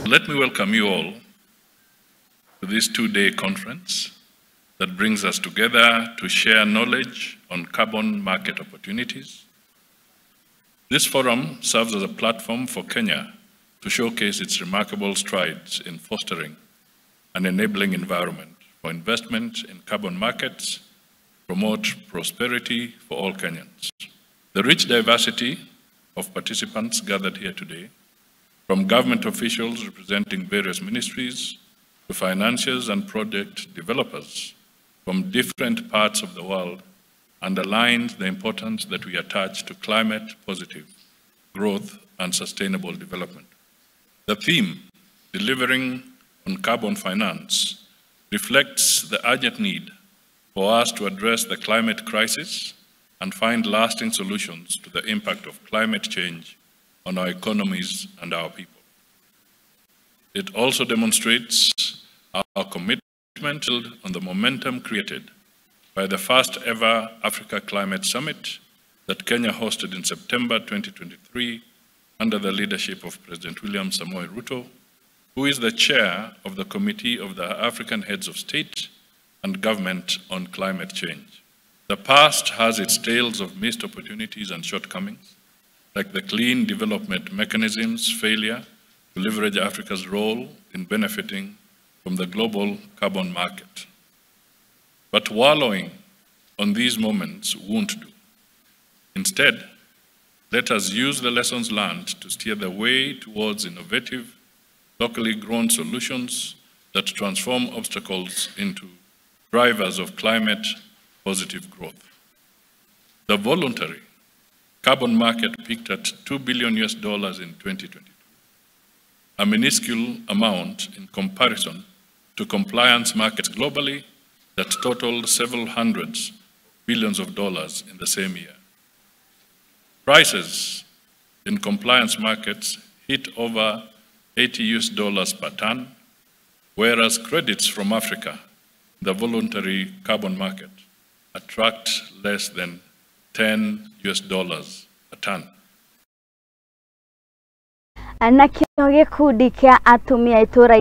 Let me welcome you all to this two-day conference that brings us together to share knowledge on carbon market opportunities. This forum serves as a platform for Kenya to showcase its remarkable strides in fostering an enabling environment for investment in carbon markets, promote prosperity for all Kenyans. The rich diversity of participants gathered here today, from government officials representing various ministries to financiers and project developers from different parts of the world, underlines the importance that we attach to climate-positive growth and sustainable development. The theme, delivering on carbon finance, reflects the urgent need for us to address the climate crisis and find lasting solutions to the impact of climate change on our economies and our people. It also demonstrates our commitment on the momentum created by the first ever Africa Climate Summit that Kenya hosted in September 2023 under the leadership of President William Samoei Ruto, who is the chair of the Committee of the African Heads of State and Government on Climate Change. The past has its tales of missed opportunities and shortcomings, like the clean development mechanism's failure to leverage Africa's role in benefiting from the global carbon market. But wallowing on these moments won't do. Instead, let us use the lessons learned to steer the way towards innovative, locally grown solutions that transform obstacles into drivers of climate-positive growth. The voluntary carbon market peaked at $2 billion in 2022, a minuscule amount in comparison to compliance markets globally that totaled several hundreds of billions of dollars in the same year. Prices in compliance markets hit over $80 per ton, whereas credits from Africa, the voluntary carbon market, attract less than $10 a ton. Na kĩo gĩkundi kĩa atumia itũra